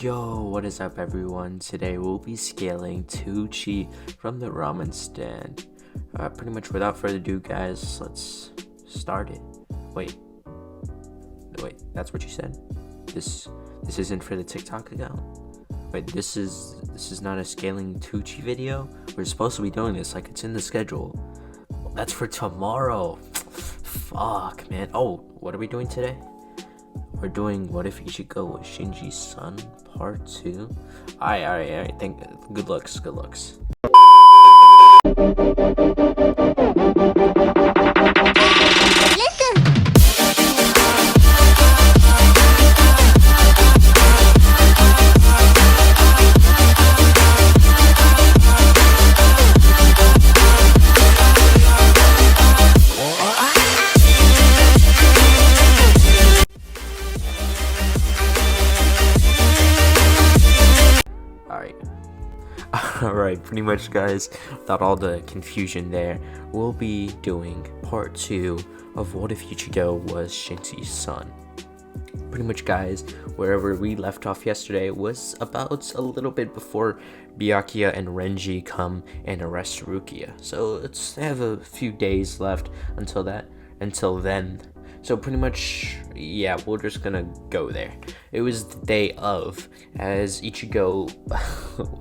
Yo, what is up everyone? Today we'll be scaling 2 from the ramen stand. Pretty much without further ado guys, let's start it. Wait, that's what you said? This isn't for the TikTok account? Wait, this is not a scaling 2 video? We're supposed to be doing this like it's in the schedule. That's for tomorrow. Fuck man. Oh, what are we doing today? We're doing What If Ichigo was Shinji's son, part 2. Alright. Good looks. Alright, pretty much guys, without all the confusion there, we'll be doing part 2 of What If Ichigo was Shinji's son. Pretty much guys, wherever we left off yesterday was about a little bit before Byakuya and Renji come and arrest Rukia. So they have a few days left until then. So pretty much, yeah, we're just gonna go there. It was the day of, as Ichigo,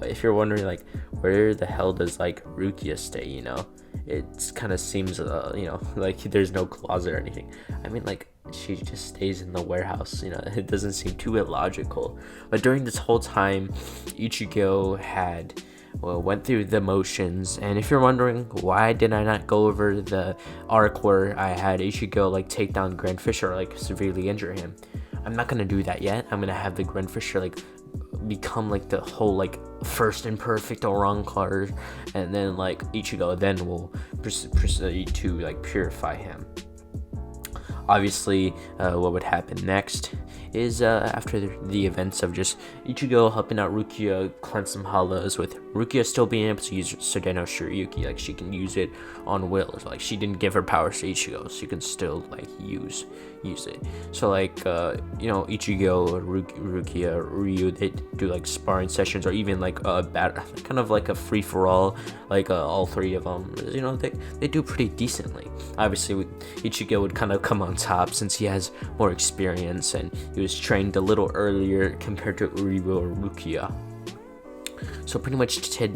if you're wondering, like, where the hell does, like, Rukia stay, you know? It kind of seems, like there's no closet or anything. I mean, like, she just stays in the warehouse, you know? It doesn't seem too illogical. But during this whole time, Ichigo went through the motions, and if you're wondering why did I not go over the arc where I had Ichigo like take down Grand Fisher, like severely injure him, I'm not gonna do that yet. I'm gonna have the Grand Fisher like become like the whole like first imperfect Orankar, and then like Ichigo then will proceed to like purify him. Obviously, what would happen next is after the events of just Ichigo helping out Rukia cleanse some hollows, with Rukia still being able to use Sudeno Shiryuki, like she can use it on will. Like she didn't give her powers to Ichigo, so you can still like use it. So like Ichigo, Rukia, Ryu, they do like sparring sessions, or even like kind of like a free for all, like all three of them. You know, they do pretty decently. Obviously, Ichigo would kind of come on top since he has more experience and he was trained a little earlier compared to Ryu or Rukia. So pretty much today,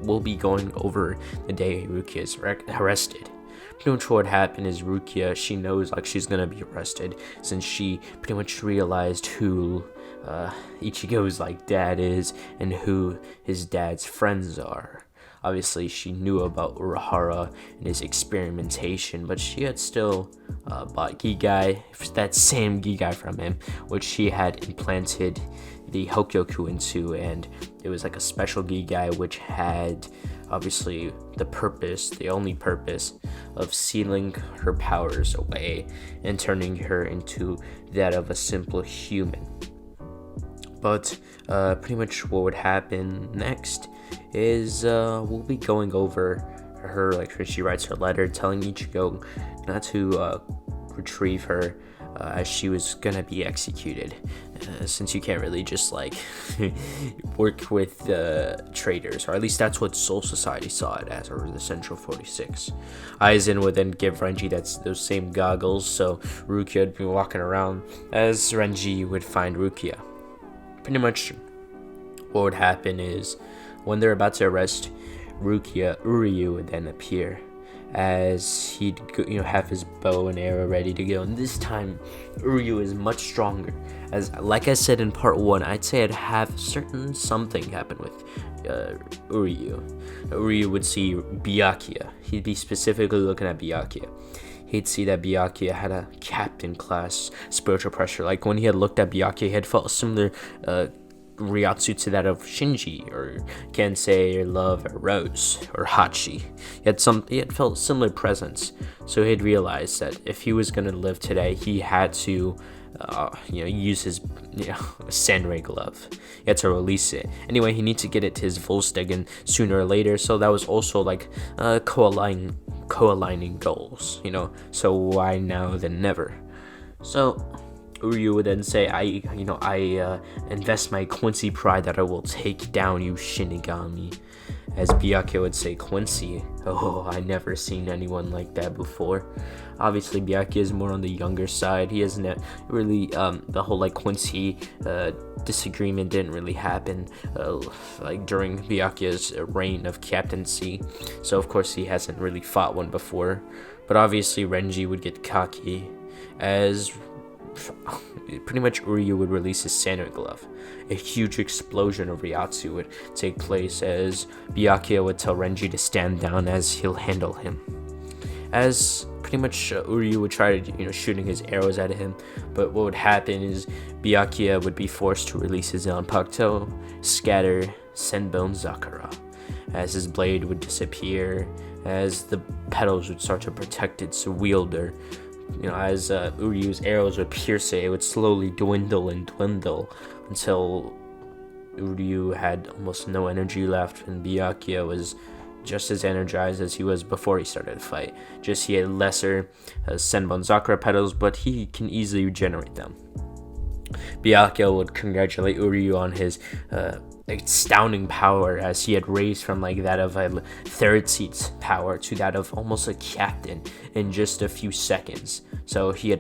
we'll be going over the day Rukia is arrested. Pretty much what happened is Rukia, she knows like she's gonna be arrested since she pretty much realized who Ichigo's like dad is and who his dad's friends are. Obviously, she knew about Urahara and his experimentation, but she had still bought Gigai, that same Gigai from him, which she had implanted the Hokyoku into, and it was like a special Gigai which had obviously the only purpose of sealing her powers away and turning her into that of a simple human. But pretty much what would happen next is we'll be going over her, like she writes her letter telling Ichigo not to retrieve her as she was gonna be executed, since you can't really just like work with traitors, or at least that's what Soul Society saw it as, or the Central 46. Aizen would then give Renji those same goggles, so Rukia would be walking around as Renji would find Rukia. Pretty much what would happen is when they're about to arrest Rukia, Uryu would then appear as he'd have his bow and arrow ready to go, and this time Uryu is much stronger. As like I said in part 1, I'd say I'd have something happen with Uryu. Uryu would see Byakuya. He'd be specifically looking at Byakuya. He'd see that Byakuya had a captain class spiritual pressure. Like when he had looked at Byakuya, he had felt a similar Ryatsu to that of Shinji or Kensei or Love or Rose or Hachi. He had felt similar presence, so he'd realized that if he was gonna live today, he had to use his Senrai glove. He had to release it. Anyway, he needs to get it to his Volstaggen sooner or later, so that was also like co-aligning goals, so why now then never. So Uryu would then say, I invest my Quincy pride that I will take down you Shinigami. As Byakuya would say, Quincy, oh, I never seen anyone like that before. Obviously, Byakuya is more on the younger side. He hasn't really, the whole like Quincy disagreement didn't really happen like during Byakuya's reign of captaincy. So of course he hasn't really fought one before. But obviously Renji would get cocky as pretty much Uryu would release his Saner glove. A huge explosion of Ryatsu would take place as Byakuya would tell Renji to stand down as he'll handle him. As pretty much Uryu would try to, shooting his arrows at him, but what would happen is Byakuya would be forced to release his Zanpakuto, scatter Senbon Zakura, as his blade would disappear, as the petals would start to protect its wielder. As Uryu's arrows would pierce it, it would slowly dwindle until Uryu had almost no energy left, and Byakuya was just as energized as he was before he started the fight. Just he had lesser Senbon Zakura petals, but he can easily regenerate them. Byakuya would congratulate Uryu on his astounding power, as he had raised from like that of a third seat's power to that of almost a captain in just a few seconds. So he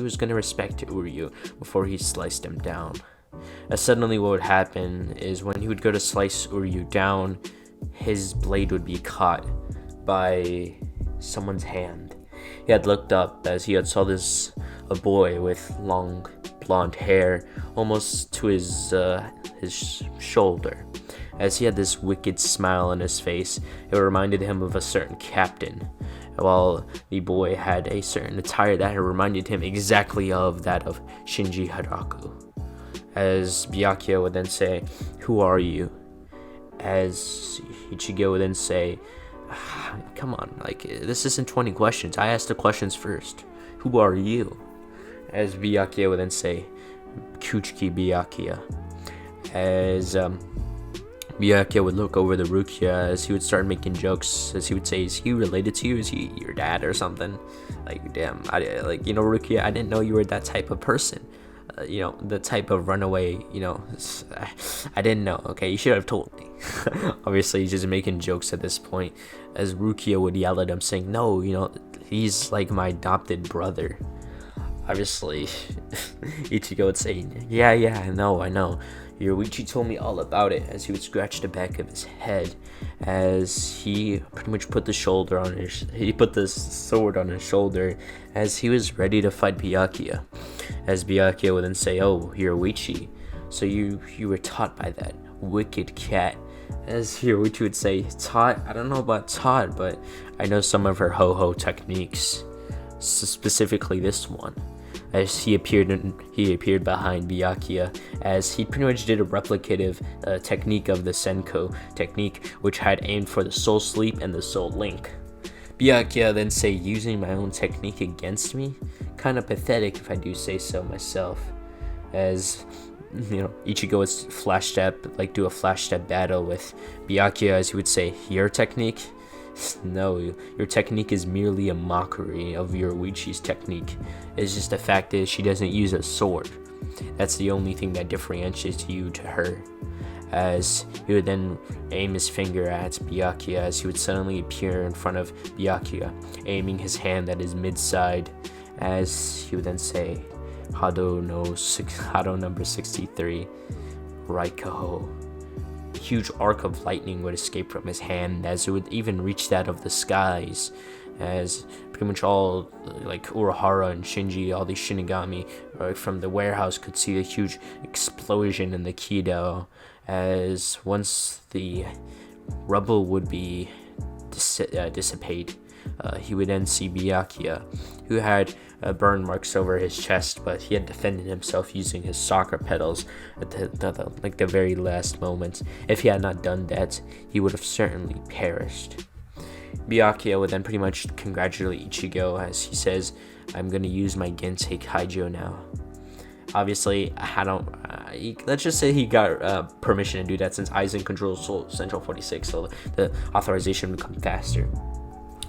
was going to respect Uryu before he sliced him down. Suddenly what would happen is when he would go to slice Uryu down, his blade would be caught by someone's hand. He had looked up as he had saw a boy with long blonde hair almost to his shoulder. As he had this wicked smile on his face, it reminded him of a certain captain, while the boy had a certain attire that reminded him exactly of that of Shinji Hirako. As Byakuya would then say, "Who are you?" As Ichigo would then say, "Come on, like, this isn't 20 questions. I asked the questions first. Who are you?" As Byakuya would then say, "Kuchiki Byakuya." As Byakuya would look over the Rukia, as he would start making jokes, as he would say, "Is he related to you? Is he your dad or something?" Like, damn, Rukia, I didn't know you were that type of person. The type of runaway, I didn't know. Okay, you should have told me. Obviously, he's just making jokes at this point, as Rukia would yell at him, saying, "No, he's like my adopted brother." Obviously, Ichigo would say, Yeah, I know. Yoruichi told me all about it," as he would scratch the back of his head, as he pretty much put the sword on his shoulder, as he was ready to fight Byakuya. As Byakuya would then say, "Oh, Yoruichi, so you were taught by that wicked cat." As Yoruichi would say, "Taught? I don't know about taught, but I know some of her ho-ho techniques, specifically this one." As he appeared behind Byakuya, as he pretty much did a replicative technique of the Senko technique, which had aimed for the soul sleep and the soul link. Byakuya then say, "Using my own technique against me? Kind of pathetic if I do say so myself." As Ichigo would do a flash step battle with Byakuya, as he would say, "Your technique? No, your technique is merely a mockery of Yoruichi's technique. It's just the fact is she doesn't use a sword. That's the only thing that differentiates you to her." As he would then aim his finger at Byakuya, as he would suddenly appear in front of Byakuya, aiming his hand at his mid-side, as he would then say, Hado number 63, Raiko." A huge arc of lightning would escape from his hand, as it would even reach that of the skies, as pretty much all, like, Urahara and Shinji, all these Shinigami from the warehouse could see a huge explosion in the Kido, as once the rubble would be dissipate, he would then see Byakuya, who had burn marks over his chest, but he had defended himself using his soccer pedals at the very last moment. If he had not done that, he would have certainly perished. Byakuya would then pretty much congratulate Ichigo, as he says, "I'm going to use my Gensei Kaijo now." Obviously, let's just say he got permission to do that, since Aizen controls Central 46, so the authorization would come faster.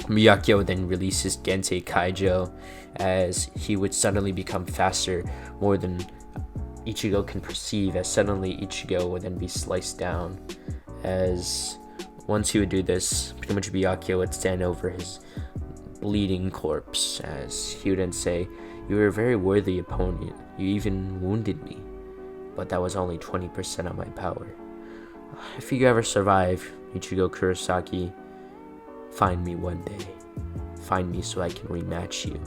Miyakyo would then release his Gentei Kaijo, as he would suddenly become faster, more than Ichigo can perceive, as suddenly Ichigo would then be sliced down. As once he would do this, pretty much Miyakyo would stand over his bleeding corpse, as he would then say, "You were a very worthy opponent. You even wounded me. But that was only 20% of my power. If you ever survive, Ichigo Kurosaki, find me one day. Find me so I can rematch you.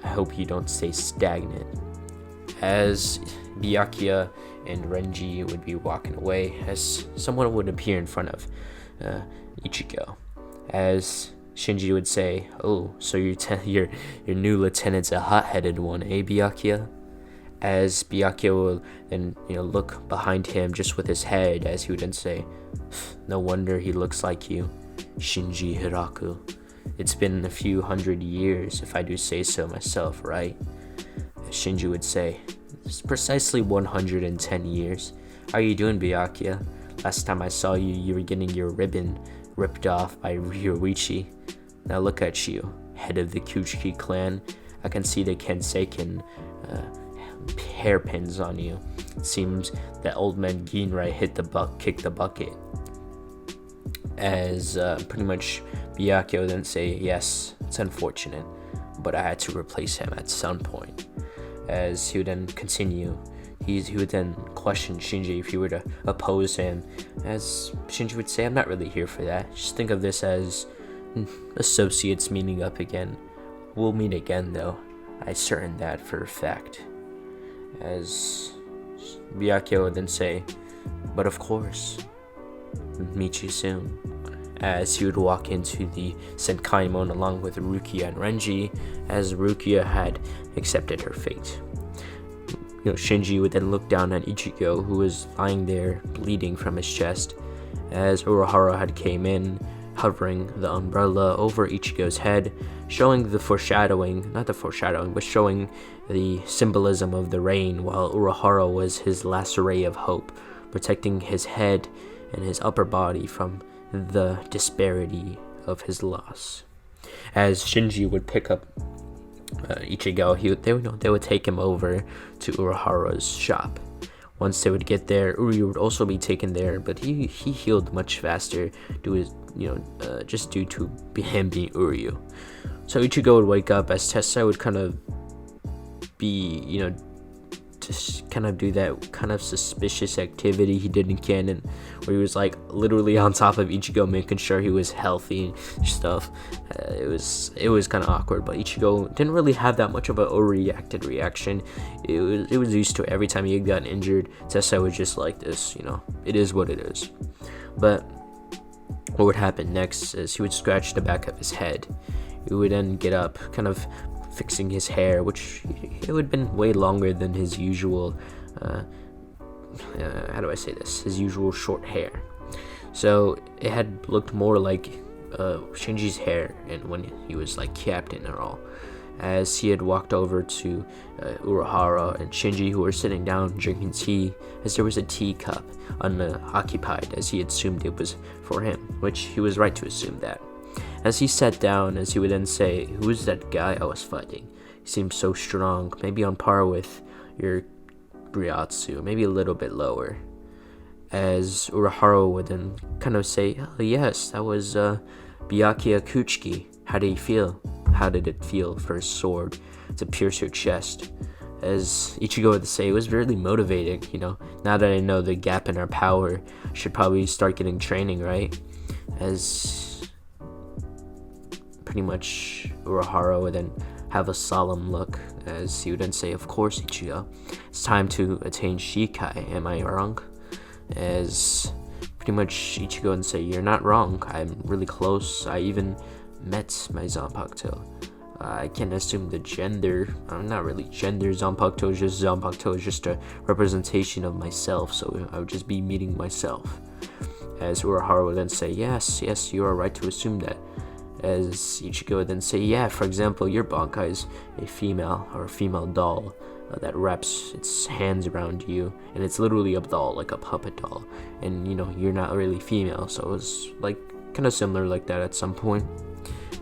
I hope you don't stay stagnant." As Byakuya and Renji would be walking away, as someone would appear in front of Ichigo, as Shinji would say, "Oh, so your new lieutenant's a hot-headed one, eh, Byakuya?" As Byakuya will then look behind him just with his head, as he would then say, "No wonder he looks like you, Shinji Hirako. It's been a few hundred years, if I do say so myself, right?" Shinji would say, "It's precisely 110 years. How are you doing, Byakuya? Last time I saw you, you were getting your ribbon ripped off by Ryoichi. Now look at you, head of the Kuchiki clan. I can see the Kenseiken hairpins on you. It seems that old man Ginrai kicked the bucket." As pretty much Byakuya would then say, "Yes, it's unfortunate, but I had to replace him at some point." As he would then continue, he would then question Shinji if he were to oppose him, as Shinji would say, "I'm not really here for that. Just think of this as associates meeting up again. We'll meet again, though. I certain that for a fact." As Byakuya would then say, "But of course, meet you soon." As he would walk into the Senkaimon along with Rukia and Renji, as Rukia had accepted her fate. Shinji would then look down at Ichigo, who was lying there bleeding from his chest, as Urahara had came in, hovering the umbrella over Ichigo's head, showing showing the symbolism of the rain, while Urahara was his last ray of hope, protecting his head and his upper body from the disparity of his loss. As Shinji would pick up Ichigo, they would take him over to Urahara's shop. Once they would get there, Uryu would also be taken there, but he healed much faster just due to him being Uryu. So Ichigo would wake up, as Tessa would kind of be, just kind of do that kind of suspicious activity he did in canon, where he was like literally on top of Ichigo, making sure he was healthy and stuff. It was kind of awkward, but Ichigo didn't really have that much of a overreacted reaction. It was used to it. Every time he got injured, Tessa was just like this, it is what it is. But what would happen next is he would scratch the back of his head. He would then get up, kind of fixing his hair, which it would have been way longer than his usual his usual short hair. So it had looked more like Shinji's hair, and when he was like captain and all. As he had walked over to Urahara and Shinji, who were sitting down drinking tea, as there was a teacup unoccupied, as he assumed it was for him, which he was right to assume that. As he sat down, as he would then say, "Who is that guy I was fighting? He seems so strong, maybe on par with your Briatsu, maybe a little bit lower." As Urahara would then kind of say, "Oh yes, that was Byakuya Kuchiki. How did he feel? How did it feel for his sword to pierce your chest?" As Ichigo would say, "It was really motivating, now that I know the gap in our power, I should probably start getting training, right?" As pretty much Urahara would then have a solemn look, as he would then say, "Of course, Ichigo, it's time to attain Shikai, am I wrong?" As pretty much Ichigo would say, "You're not wrong, I'm really close, I even met my Zanpakuto. I can't assume the gender, I'm not really gender, Zanpakuto is just a representation of myself, so I would just be meeting myself." As Urahara would then say, yes, you are right to assume that." As Ichigo would then say, "Yeah, for example, your Bankai is a female doll that wraps its hands around you, and it's literally a doll, like a puppet doll, and you're not really female, so it was like kind of similar like that at some point."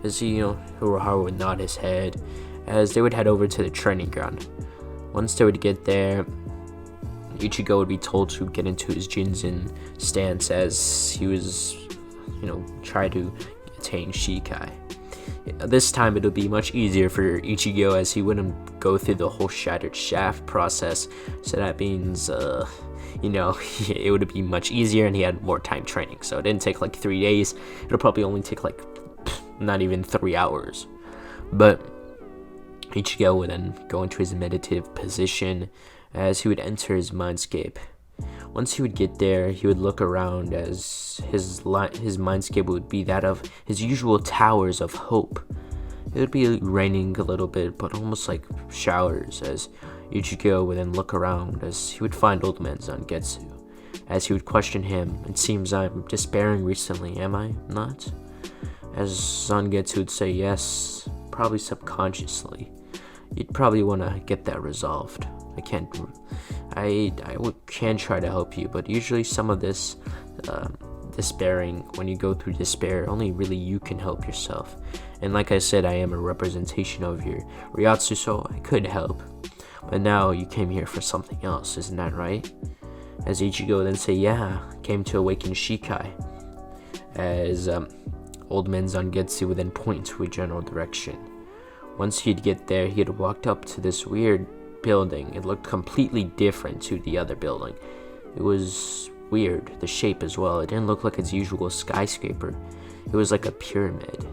as he, Hirako would nod his head as they would head over to the training ground. Once they would get there, Ichigo would be told to get into his Jinzen stance as he was, try to attain Shikai. This time it'll be much easier for Ichigo as he wouldn't go through the whole shattered shaft process, so that means, it would be much easier and he had more time training. So it didn't take like 3 days, it'll probably only take like not even 3 hours. But Ichigo would then go into his meditative position as he would enter his mindscape. Once he would get there, he would look around as his mindscape would be that of his usual towers of hope. It would be raining a little bit, but almost like showers, as Ichigo would then look around as he would find old man Zangetsu. As he would question him, "It seems I'm despairing recently, am I not?" As Zangetsu would say yes, probably subconsciously. You'd probably want to get that resolved. I can try to help you, but usually some of this despairing, when you go through despair, only really you can help yourself. And like I said, I am a representation of your Ryatsu, so I could help. But now you came here for something else, isn't that right? As Ichigo then say, yeah, came to awaken Shikai. As old man Zangetsu would then point to a general direction. Once he'd get there, he had walked up to this weird building. It looked completely different to the other building. It was weird, the shape as well. It didn't look like its usual skyscraper. It was like a pyramid.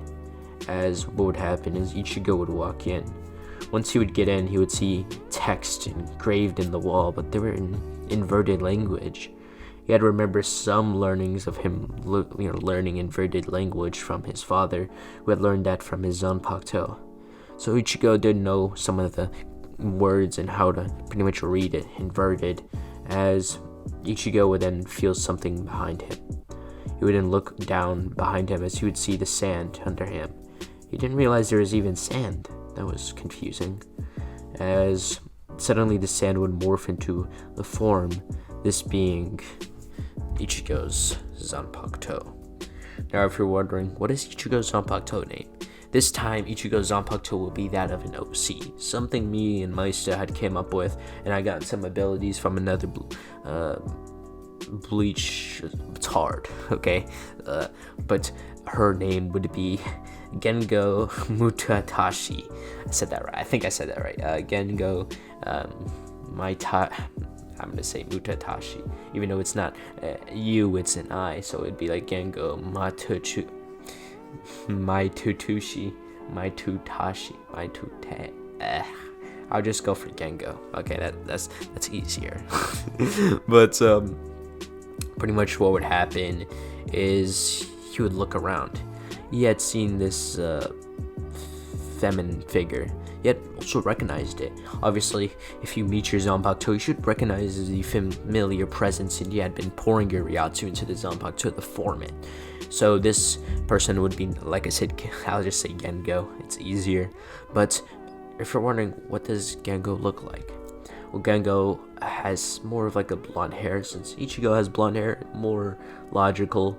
As what would happen is Ichigo would walk in. Once he would get in, he would see text engraved in the wall, but they were in inverted language. He had remembered some learnings of him learning inverted language from his father, who had learned that from his Zanpakuto. So Ichigo did know some of the words and how to pretty much read it inverted, as Ichigo would then feel something behind him. He would then look down behind him as he would see the sand under him. He didn't realize there was even sand. That was confusing, as suddenly the sand would morph into the form, this being Ichigo's Zanpakuto. Now if you're wondering, what is Ichigo's Zanpakuto name? This time, Ichigo's Zanpakuto will be that of an OC, something me and SixMysta had came up with, and I got some abilities from another Bleach. It's hard, okay? But her name would be Gengo Mutatashi. I said that right. I think I said that right. Gengo I'm gonna say Mutatashi, even though it's not U, it's an I, so it'd be like Gengo Maitutashi. I'll just go for Gengo. Okay, that's easier. But pretty much what would happen is he would look around. He had seen this feminine figure, yet also recognized it. Obviously, if you meet your Zanpakuto, you should recognize the familiar presence, and you had been pouring your Ryatsu into the Zanpakuto to form it. So this person would be, like I said, I'll just say Gengo, it's easier. But if you're wondering, what does Gengo look like? Well, Gengo has more of like a blonde hair, since Ichigo has blonde hair, more logical.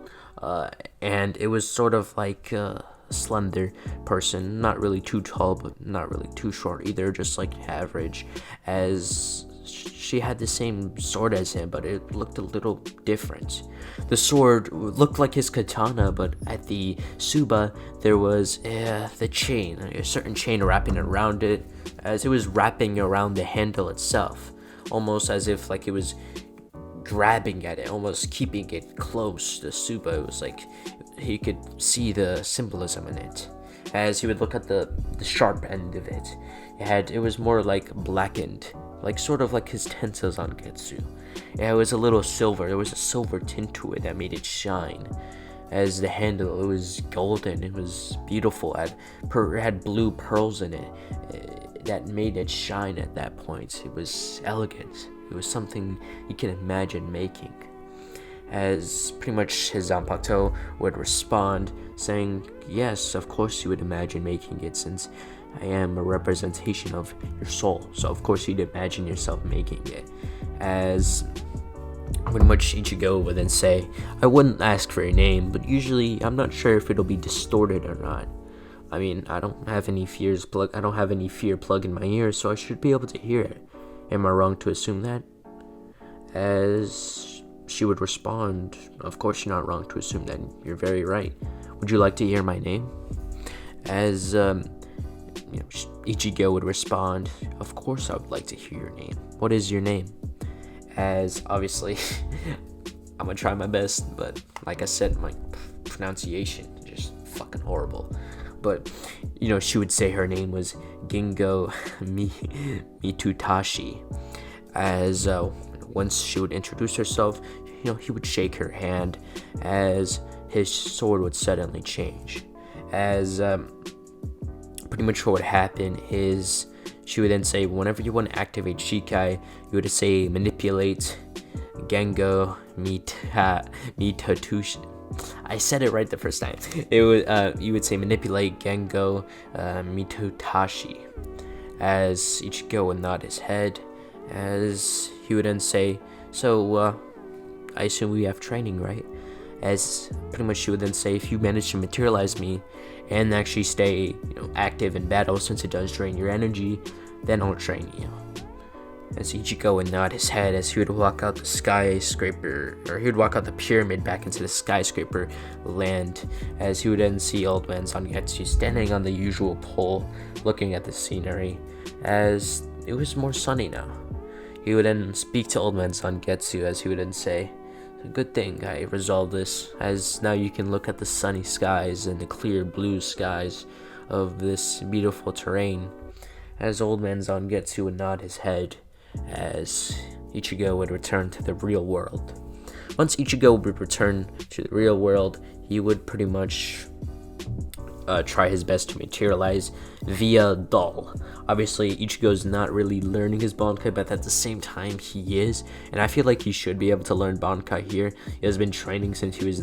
And it was sort of like a slender person, not really too tall, but not really too short either, just like average, as she had the same sword as him, but it looked a little different. The sword looked like his katana, but at the Suba, there was the chain, a certain chain wrapping around it, as it was wrapping around the handle itself, almost as if like it was grabbing at it, almost keeping it close. The Suba, it was like he could see the symbolism in it. As he would look at the sharp end of it, it was more like blackened, like sort of like his Tensa Zangetsu. It was a little silver. There was a silver tint to it that made it shine. As the handle, it was golden. It was beautiful. It had blue pearls in it that made it shine at that point. It was elegant. It was something you can imagine making. As pretty much his Zanpakuto would respond, saying, yes, of course you would imagine making it, since I am a representation of your soul, so of course you'd imagine yourself making it. As pretty much Ichigo would then say, I wouldn't ask for your name, but usually I'm not sure if it'll be distorted or not. I mean, I don't have any fear plug in my ears, so I should be able to hear it. Am I wrong to assume that? As she would respond, of course you're not wrong to assume that. You're very right. Would you like to hear my name? As Ichigo would respond, of course I would like to hear your name. What is your name? As obviously, I'm gonna try my best, but like I said, my pronunciation is just fucking horrible. But she would say her name was Gingo Mitutashi. As once she would introduce herself, he would shake her hand, as his sword would suddenly change. As pretty much what would happen is she would then say, whenever you want to activate Shikai, you would say manipulate Gengo Mitatushi. I said it right the first time. It would you would say manipulate Gengo Mitutashi. As Ichigo would nod his head, as he would then say, so I assume we have training, right? As pretty much she would then say, if you manage to materialize me and actually stay active in battle, since it does drain your energy, then I'll train you. As Ichigo would nod his head, as he would walk out the skyscraper, or he would walk out the pyramid back into the skyscraper land, as he would then see Old Man Zangetsu standing on the usual pole, looking at the scenery, as it was more sunny now. He would then speak to Old Man Zangetsu, as he would then say, "A good thing I resolved this, as now you can look at the sunny skies and the clear blue skies of this beautiful terrain." As Old Man Zangetsu would nod his head, as Ichigo would return to the real world. Once Ichigo would return to the real world, he would pretty much try his best to materialize via doll. Obviously, Ichigo's not really learning his Bankai, but at the same time, he is. And I feel like he should be able to learn Bankai here. He has been training since he was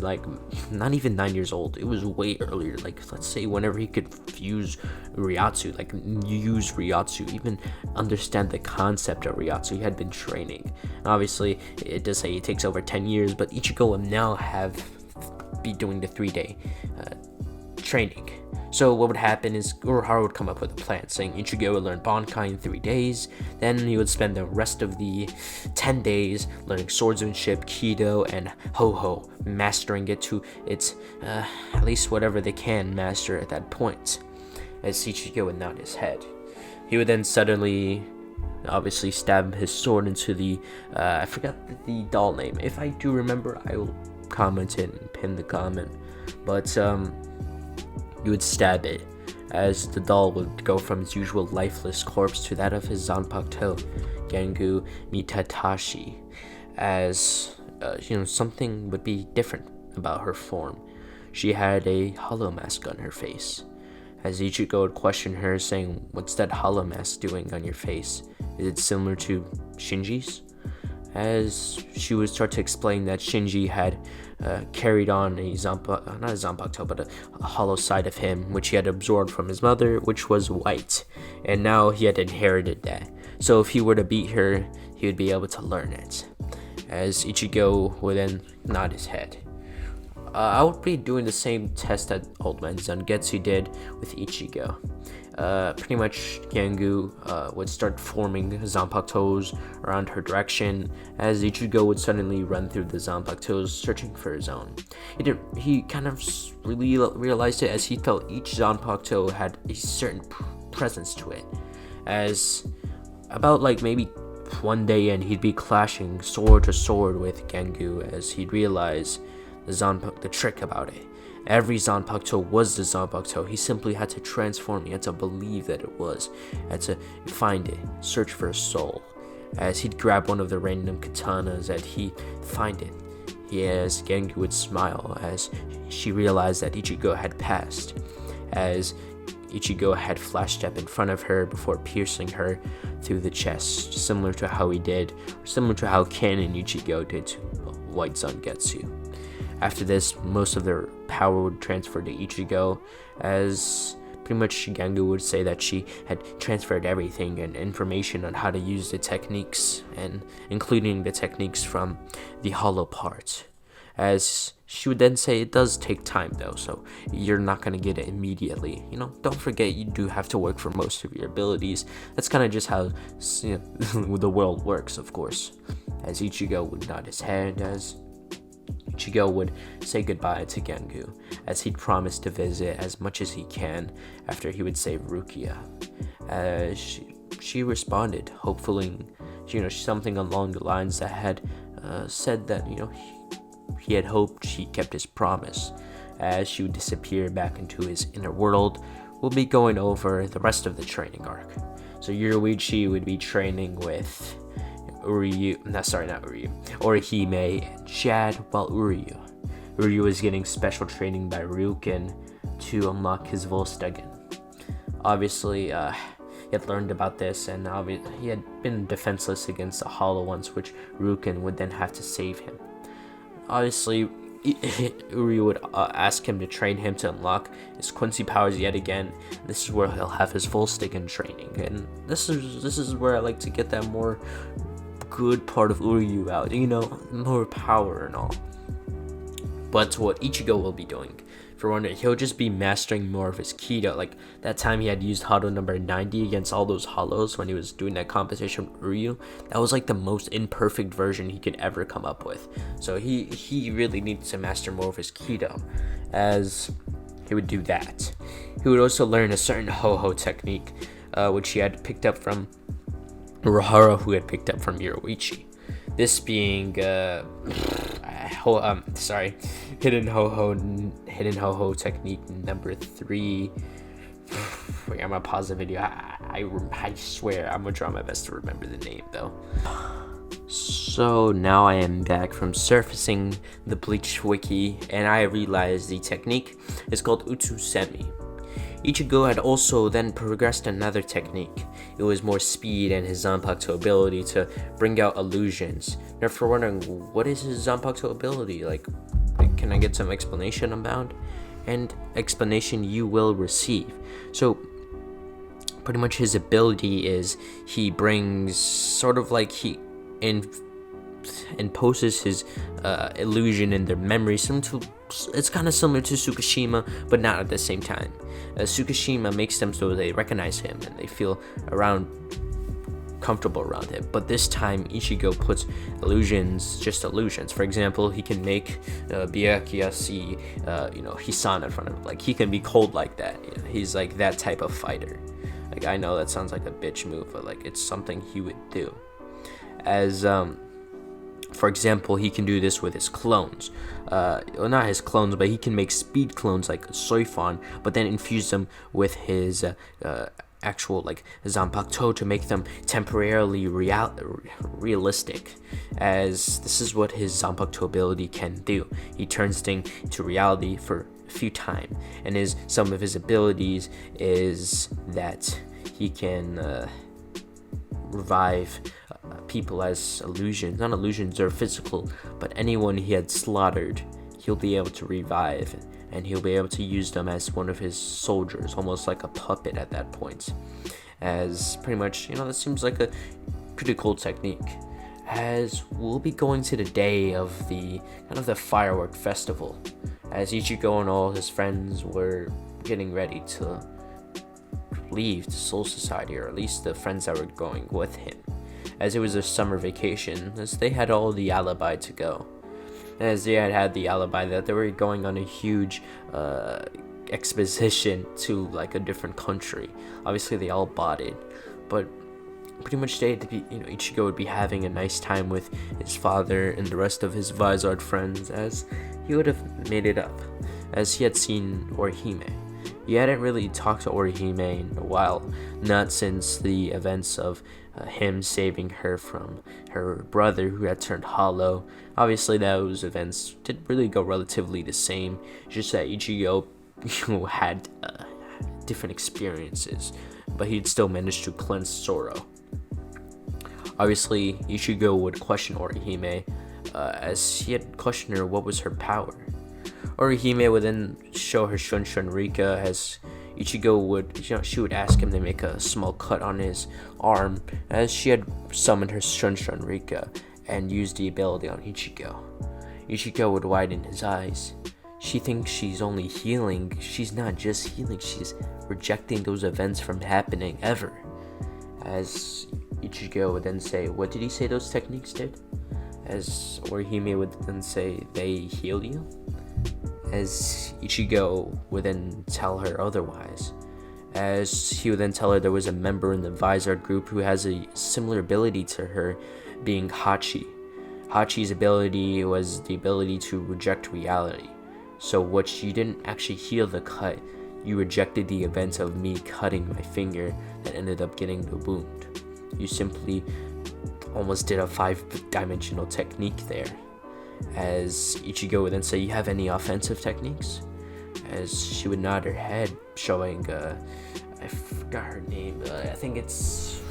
not even 9 years old. It was way earlier. Let's say whenever he could use Ryatsu, use Ryatsu, even understand the concept of Ryatsu, he had been training. And obviously, it does say it takes over 10 years, but Ichigo will now be doing the 3-day training. So what would happen is Urahara would come up with a plan, saying Ichigo would learn Bankai in 3 days, then he would spend the rest of the 10 days learning swordsmanship, Kido, and Ho-Ho, mastering it to its, at least whatever they can master at that point. As Ichigo would nod his head, he would then suddenly, obviously, stab his sword into the, I forgot the doll name. If I do remember, I will comment it and pin the comment, but, you would stab it, as the doll would go from its usual lifeless corpse to that of his Zanpakuto, Gengu Mitatashi, as, something would be different about her form. She had a hollow mask on her face. As Ichigo would question her, saying, "What's that hollow mask doing on your face? Is it similar to Shinji's?" As she would start to explain that Shinji had carried on not a Zanpakuto, but a hollow side of him, which he had absorbed from his mother, which was white, and now he had inherited that. So if he were to beat her, he would be able to learn it. As Ichigo would then nod his head. I would be doing the same test that Old Man Zangetsu did with Ichigo. Pretty much Gengu would start forming Zanpakutos around her direction, as Ichigo would suddenly run through the Zanpakutos searching for his own. He kind of really realized it, as he felt each Zanpakuto had a certain presence to it. As about maybe one day in, he'd be clashing sword to sword with Gengu, as he'd realize the trick about it. Every Zanpakuto was the Zanpakuto. He simply had to transform. He had to believe that it was. Had to find it, search for a soul. As he'd grab one of the random katanas, and he'd find it. As Gengu would smile as she realized that Ichigo had passed. As Ichigo had flashed up in front of her before piercing her through the chest, similar to how Canon Ichigo did to White Zangetsu. After this, most of their power would transfer to Ichigo, as pretty much Gengu would say that she had transferred everything and information on how to use the techniques, and including the techniques from the hollow part. as she would then say it does take time though, so you're not going to get it immediately. Don't forget you do have to work for most of your abilities. That's kind of just how the world works, of course. As Ichigo would nod his head as Ichigo would say goodbye to Gengu, as he'd promised to visit as much as he can after he would save Rukia. She responded, hopefully, something along the lines that had said that, he had hoped he kept his promise. As she would disappear back into his inner world, we'll be going over the rest of the training arc. So Yoruichi would be training with Orihime and Shad, while Uryu was getting special training by Ryukin to unlock his Volstaggen. Obviously, he had learned about this, and he had been defenseless against the Hollow Ones, which Ryukin would then have to save him. Obviously, Uryu would ask him to train him to unlock his Quincy powers yet again. This is where he'll have his Volstaggen training, and this is where I like to get that more good part of Uryu out, more power and all. But what Ichigo will be doing, for one, he'll just be mastering more of his Kido. Like that time he had used Hado number 90 against all those Hollows when he was doing that competition with Uryu. That was like the most imperfect version he could ever come up with. So he really needs to master more of his Kido, as he would do that. He would also learn a certain Ho-Ho technique, which he had picked up from Urahara, who had picked up from Yoruichi. This being hidden ho-ho technique number 3. Wait, I'm gonna pause the video. I swear I'm gonna try my best to remember the name though. So now I am back from surfacing the Bleach wiki, and I realized the technique is called Utsusemi. Ichigo had also then progressed another technique. It was more speed and his Zanpakuto ability to bring out illusions. Now, for wondering, what is his Zanpakuto ability? Like, can I get some explanation Unbound? And explanation you will receive. So, pretty much his ability is he brings sort of like he imposes his illusion in their memory. It's kind of similar to Tsukishima, but not at the same time. Tsukishima makes them so they recognize him and they feel comfortable around him. But this time, Ichigo puts just illusions. For example, he can make Byakuya see, Hisana in front of him. Like, he can be cold like that. He's like that type of fighter. Like, I know that sounds like a bitch move, but like it's something he would do. As for example, he can do this with his clones. Not his clones, but he can make speed clones like Soifon, but then infuse them with his actual like Zanpakuto to make them temporarily realistic. As this is what his Zanpakuto ability can do. He turns things into reality for a few times, and some of his abilities is that he can revive people as illusions. Not illusions, they're physical, but anyone he had slaughtered, he'll be able to revive, and he'll be able to use them as one of his soldiers, almost like a puppet at that point. As pretty much, that seems like a pretty cool technique. As we'll be going to the day of the firework festival, as Ichigo and all his friends were getting ready to leave the Soul Society, or at least the friends that were going with him, as it was a summer vacation, as they had all the alibi to go. As they had the alibi that they were going on a huge exposition to like a different country. Obviously they all bought it, but pretty much Ichigo would be having a nice time with his father and the rest of his Vizard friends, as he would have made it up, as he had seen Orihime. He hadn't really talked to Orihime in a while, not since the events of him saving her from her brother who had turned hollow. Obviously those events did really go relatively the same, just that Ichigo had different experiences, but he'd still managed to cleanse sorrow. Obviously Ichigo would question Orihime, as he had questioned her what was her power. Orihime would then show her Shun Rika, as Ichigo she would ask him to make a small cut on his arm, as she had summoned her Shun Rika and used the ability on Ichigo. Ichigo would widen his eyes. She thinks she's only healing. She's not just healing, she's rejecting those events from happening ever. As Ichigo would then say, what did he say those techniques did? As Orihime would then say, they heal you? As Ichigo would then tell her otherwise. As he would then tell her there was a member in the Vizard group who has a similar ability to her, being Hachi. Hachi's ability was the ability to reject reality. So what you didn't actually heal the cut, you rejected the event of me cutting my finger that ended up getting the wound. You simply almost did a 5-dimensional technique there. As Ichigo would then say, you have any offensive techniques? As she would nod her head, showing, I forgot her name, I think it's,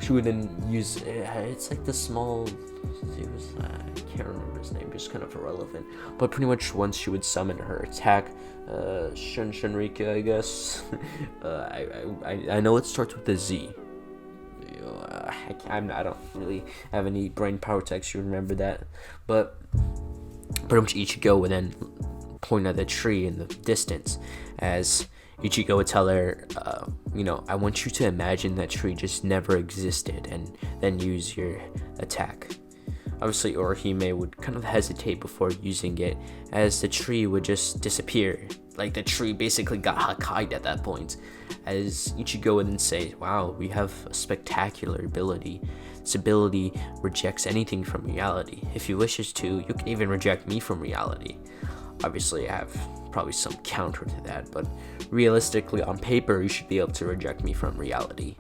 she would then use, it's like the small, it was, I can't remember his name, just kind of irrelevant, but pretty much once she would summon her attack, Shinrika, I guess, I know it starts with a Z. I don't really have any brain power to actually remember that, but pretty much Ichigo would then point at the tree in the distance, as Ichigo would tell her, I want you to imagine that tree just never existed, and then use your attack. Obviously, Orihime would kind of hesitate before using it, as the tree would just disappear. Like, the tree basically got Hakkai'd at that point. As Ichigo would then say, wow, we have a spectacular ability. This ability rejects anything from reality. If you wishes to, you can even reject me from reality. Obviously, I have probably some counter to that, but realistically, on paper, you should be able to reject me from reality.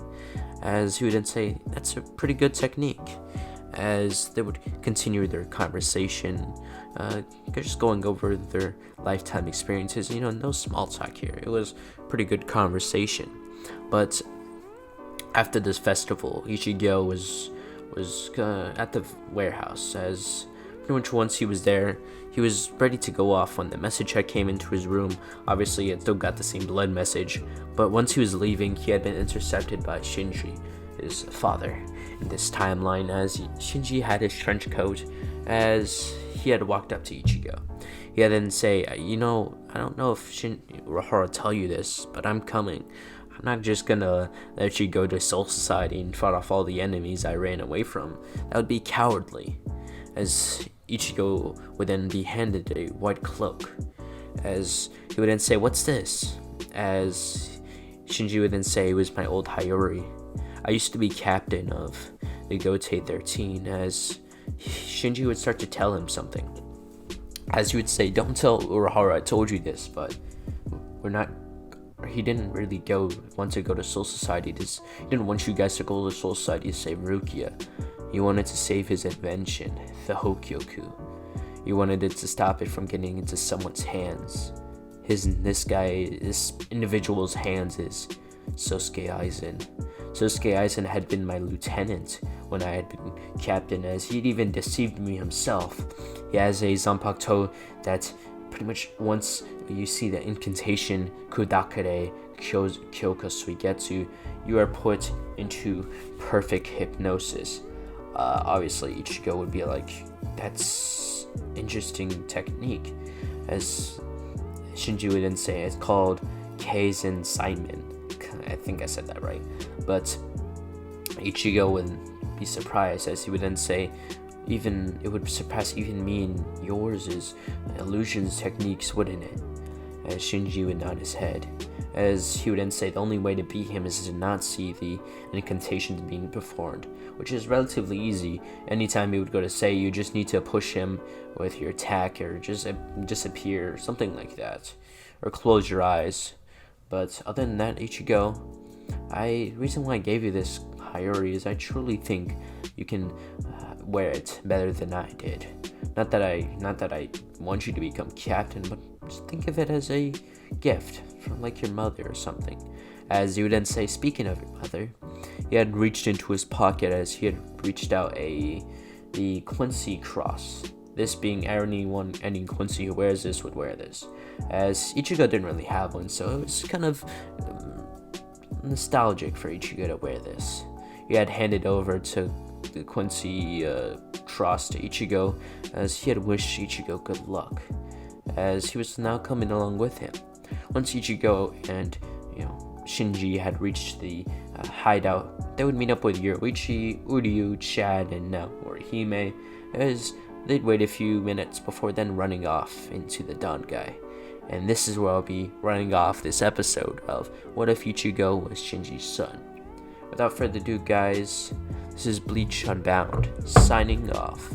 As he would then say, that's a pretty good technique. As they would continue their conversation, just going over their lifetime experiences, no small talk here. It was pretty good conversation. But after this festival, Ichigo was at the warehouse, as pretty much once he was there, he was ready to go off when the message had came into his room. Obviously, he had still got the same blood message, but once he was leaving, he had been intercepted by Shinji, his father, in this timeline, as Shinji had his trench coat, as he had walked up to Ichigo. He had then say, I don't know if Urahara tell you this, but I'm coming. I'm not just gonna let you go to Soul Society and fight off all the enemies I ran away from. That would be cowardly. As Ichigo would then be handed a white cloak, as he would then say, what's this? As Shinji would then say, it was my old Hayori. I used to be captain of the Gotei 13, as Shinji would start to tell him something. As he would say, don't tell Urahara I told you this, but he didn't really want to go to Soul Society. He didn't want you guys to go to Soul Society to save Rukia. He wanted to save his invention, the Hokyoku. He wanted it to stop it from getting into someone's hands. This individual's hands is Sosuke Aizen. Sosuke Aizen had been my lieutenant when I had been captain, as he'd even deceived me himself. He has a Zanpakuto that pretty much once you see the incantation Kudakure Kyoka Suigetsu, you are put into perfect hypnosis. Obviously, Ichigo would be like, that's interesting technique. As Shinji would then say, it's called Kaizen Simon. I think I said that right. But Ichigo would be surprised, as he would then say, it would surpass even me and yours' illusions techniques, wouldn't it? As Shinji would nod his head, as he would then say the only way to beat him is to not see the incantations being performed, which is relatively easy. Anytime he would go to say, you just need to push him with your attack, or just disappear, or something like that, or close your eyes. But other than that, Ichigo, reason why I gave you this Hayori is I truly think you can wear it better than I did. Not that I want you to become captain, but just think of it as a gift from like your mother or something. As you would then say, speaking of your mother, he had reached into his pocket as he had reached out the Quincy cross. This being any Quincy who wears this would wear this, as Ichigo didn't really have one, so it was kind of nostalgic for Ichigo to wear this. He had handed over to Quincy Trost to Ichigo, as he had wished Ichigo good luck, as he was now coming along with him. Once Ichigo and Shinji had reached the hideout, they would meet up with Yoruichi, Uryu, Chad, and now Morihime, as they'd wait a few minutes before then running off into the DankGod. And this is where I'll be running off this episode of What If Ichigo Was Shinji's Son. Without further ado, guys, this is Bleach Unbound, signing off.